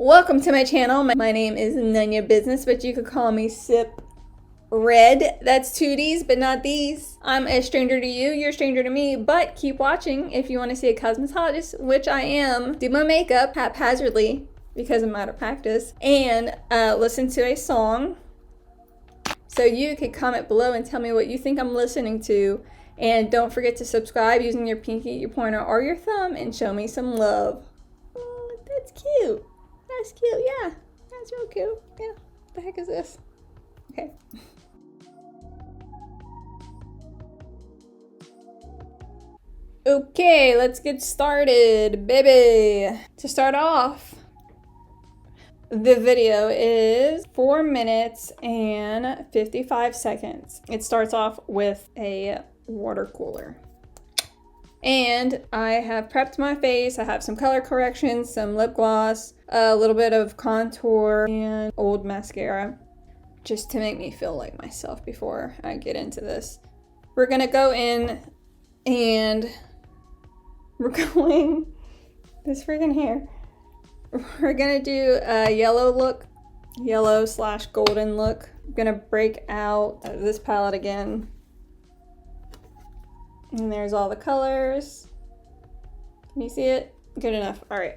Welcome to my channel. My name is None Your Business, but you could call me Sipred. That's two D's, but not these. I'm a stranger to you, you're a stranger to me, but keep watching if you want to see a cosmetologist, which I am. Do my makeup haphazardly because I'm out of practice, and listen to a song. So you could comment below and tell me what you think I'm listening to. And don't forget to subscribe using your pinky, your pointer, or your thumb and show me some love. Oh, that's cute. That's cute, yeah. That's real cute. Yeah. What the heck is this? Okay. Okay, let's get started, baby. To start off, the video is 4 minutes and 55 seconds. It starts off with a water cooler. And I have prepped my face. I have some color corrections, some lip gloss, a little bit of contour, and old mascara, just to make me feel like myself before I get into this. We're gonna go in and we're going, this freaking hair. We're gonna do a yellow look, yellow/golden look. I'm gonna break out this palette again. And there's all the colors. Can you see it? Good enough. All right.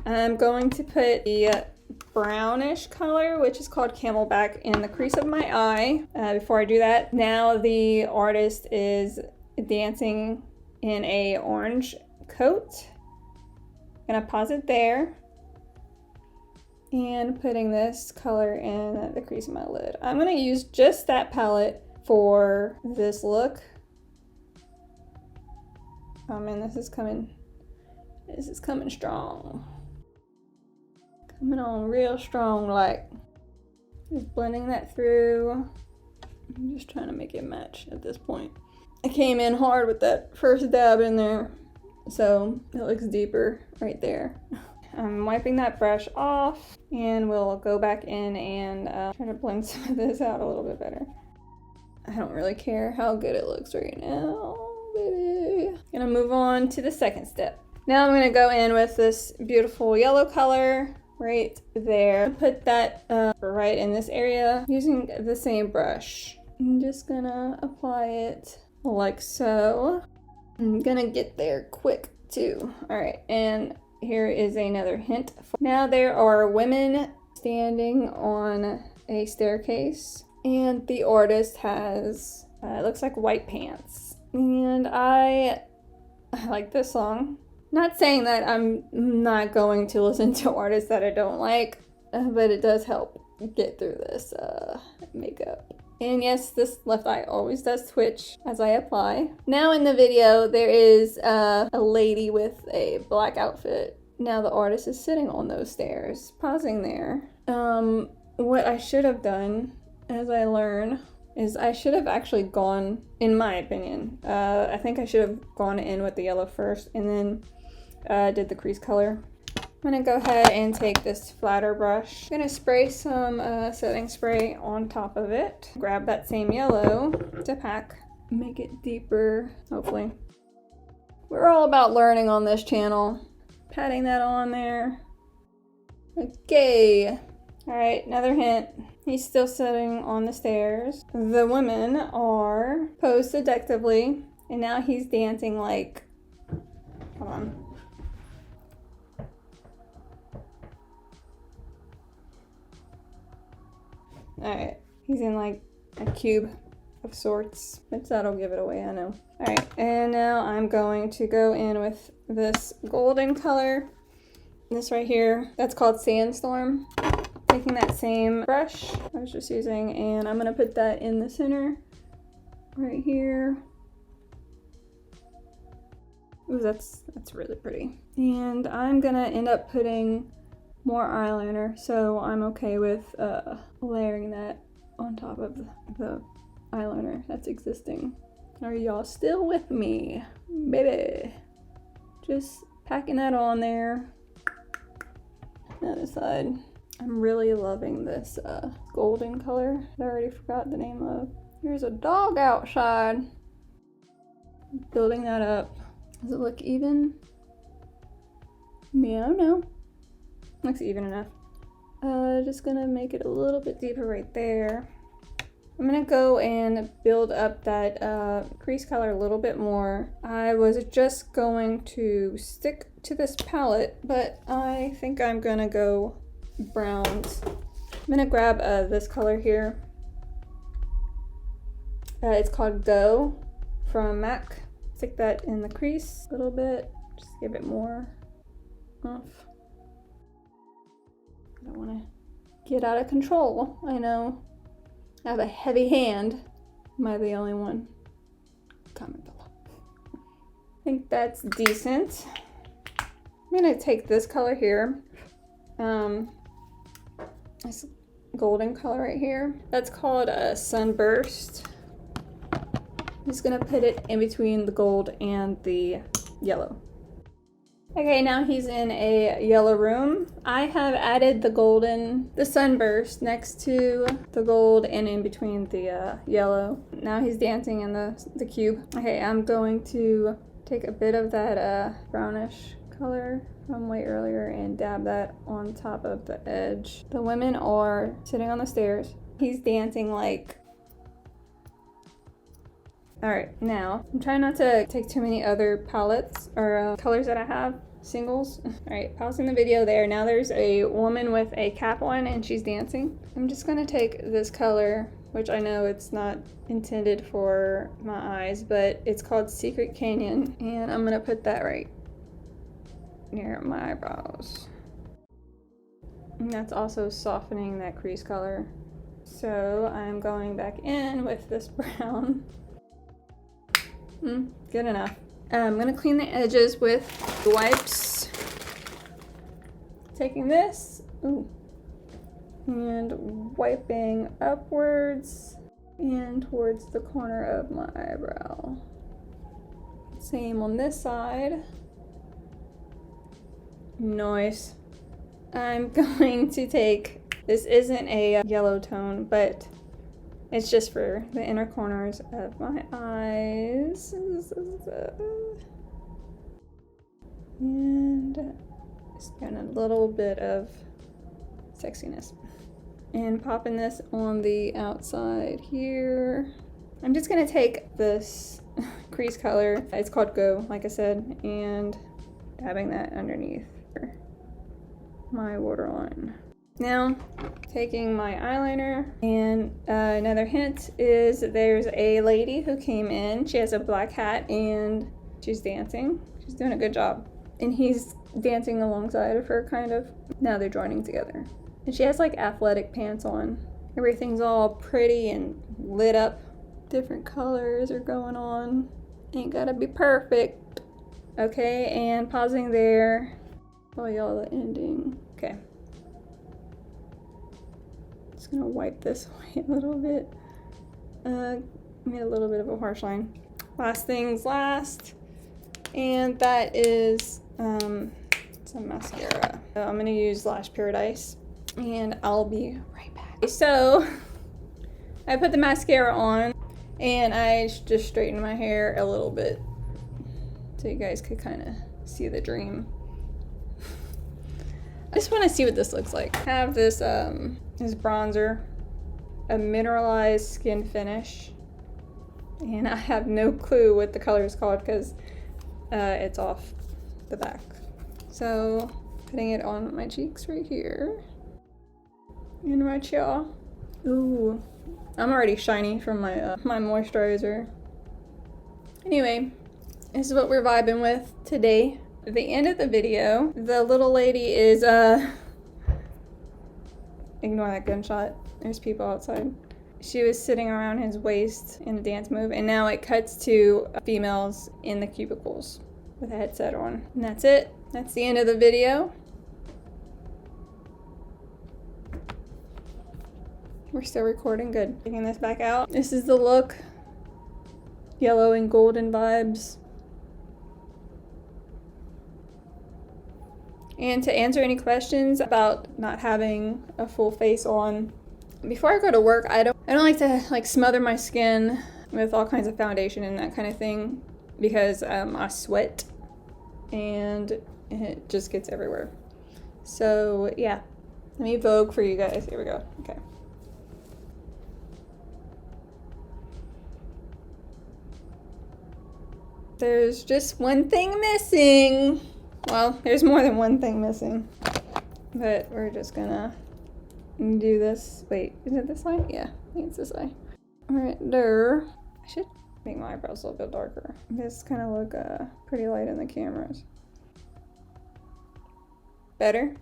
I'm going to put the brownish color, which is called Camelback, in the crease of my eye. Before I do that, now the artist is dancing in a orange coat. Gonna pause it there. And putting this color in the crease of my lid. I'm gonna use just that palette for this look. Oh man, this is coming strong. Coming on real strong, like. Just blending that through. I'm just trying to make it match at this point. I came in hard with that first dab in there, so it looks deeper right there. I'm wiping that brush off, and we'll go back in and try to blend some of this out a little bit better. I don't really care how good it looks right now, baby. Gonna move on to the second step. Now I'm gonna go in with this beautiful yellow color right there. Put that right in this area using the same brush. I'm just gonna apply it like so. I'm gonna get there quick too. All right, and here is another hint. Now there are women standing on a staircase, and the artist has, it looks like white pants. And I like this song. Not saying that I'm not going to listen to artists that I don't like, but it does help get through this makeup. And yes, this left eye always does twitch as I apply. Now in the video, there is a lady with a black outfit. Now the artist is sitting on those stairs, pausing there. What I should have done, as I learn, is I should have actually gone, in my opinion, I think I should have gone in with the yellow first and then did the crease color. I'm gonna go ahead and take this flatter brush. I'm gonna spray some setting spray on top of it. Grab that same yellow to pack, make it deeper, hopefully. We're all about learning on this channel. Patting that on there. Okay. All right, another hint. He's still sitting on the stairs. The women are posed seductively, and now he's dancing like, hold on. Alright, he's in like a cube of sorts, which that'll give it away, I know. Alright, and now I'm going to go in with this golden color. This right here, that's called Sandstorm. Taking that same brush I was just using, and I'm gonna put that in the center, right here. Ooh, that's really pretty. And I'm gonna end up putting more eyeliner, so I'm okay with layering that on top of the eyeliner that's existing. Are y'all still with me, baby? Just packing that on there. Other side. I'm really loving this golden color that I already forgot the name of. There's a dog outside. Building that up. Does it look even? Yeah, I don't know. Looks even enough. Just gonna make it a little bit deeper right there. I'm gonna go and build up that crease color a little bit more. I was just going to stick to this palette, but I think I'm gonna go browns. I'm gonna grab this color here. It's called Go from MAC. Stick that in the crease a little bit, just give it more oomph. I don't want to get out of control. I know I have a heavy hand. Am I the only one? Comment below. I think that's decent. I'm gonna take this color here. This golden color right here. That's called a sunburst. I'm just gonna put it in between the gold and the yellow. Okay, now he's in a yellow room. I have added the sunburst next to the gold and in between the yellow. Now he's dancing in the cube. Okay, I'm going to take a bit of that brownish color from way earlier and dab that on top of the edge. The women are sitting on the stairs. He's dancing like... Alright, now, I'm trying not to take too many other palettes or colors that I have, singles. Alright, pausing the video there. Now there's a woman with a cap on and she's dancing. I'm just gonna take this color, which I know it's not intended for my eyes, but it's called Secret Canyon, and I'm gonna put that right near my eyebrows. And that's also softening that crease color. So I'm going back in with this brown. Good enough. I'm gonna clean the edges with the wipes. Taking this, and wiping upwards and towards the corner of my eyebrow. Same on this side. Nice. I'm going to take, this isn't a yellow tone, but it's just for the inner corners of my eyes. And just getting a little bit of sexiness. And popping this on the outside here. I'm just gonna take this crease color, it's called Go, like I said, and dabbing that underneath my waterline. Now, taking my eyeliner, and another hint is there's a lady who came in. She has a black hat and she's dancing. She's doing a good job. And he's dancing alongside of her, kind of. Now they're joining together. And she has like athletic pants on. Everything's all pretty and lit up. Different colors are going on. Ain't gotta be perfect. Okay, and pausing there. Oh, y'all, the ending. Okay. Just gonna wipe this away a little bit. Made a little bit of a harsh line. Last things last, and that is some mascara. So I'm gonna use Lash Paradise, and I'll be right back. So I put the mascara on, and I just straightened my hair a little bit so you guys could kind of see the dream. I just want to see what this looks like. I have this this bronzer, a mineralized skin finish, and I have no clue what the color is called because it's off the back. So putting it on my cheeks right here, and my jaw. Ooh, I'm already shiny from my my moisturizer. Anyway, this is what we're vibing with today. At the end of the video, the little lady is, ignore that gunshot, there's people outside. She was sitting around his waist in a dance move, and now it cuts to females in the cubicles with a headset on. And that's it. That's the end of the video. We're still recording, good. Taking this back out. This is the look. Yellow and golden vibes. And to answer any questions about not having a full face on, before I go to work, I don't like to like smother my skin with all kinds of foundation and that kind of thing because I sweat and it just gets everywhere. So yeah, let me Vogue for you guys. Here we go. Okay. There's just one thing missing. Well, there's more than one thing missing. But we're just gonna do this. Wait, is it this eye? Yeah, I think it's this eye. Right there. I should make my eyebrows a little bit darker. This kind of look pretty light in the cameras. Better?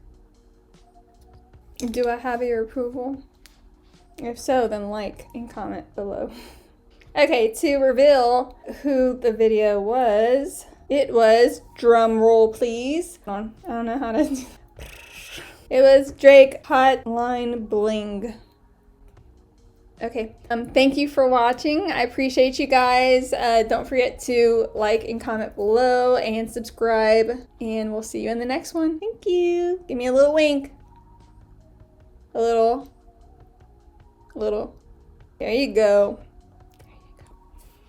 Do I have your approval? If so, then like and comment below. Okay, to reveal who the video was, it was, drum roll please. Hold on, I don't know how to do. It was Drake Hotline Bling. Okay, thank you for watching. I appreciate you guys. Don't forget to like and comment below and subscribe, and we'll see you in the next one. Thank you. Give me a little wink. A little. There you go.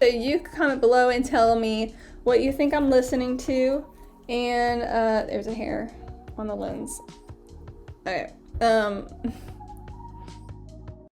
So you can comment below and tell me what you think I'm listening to. And there's a hair on the lens. Okay.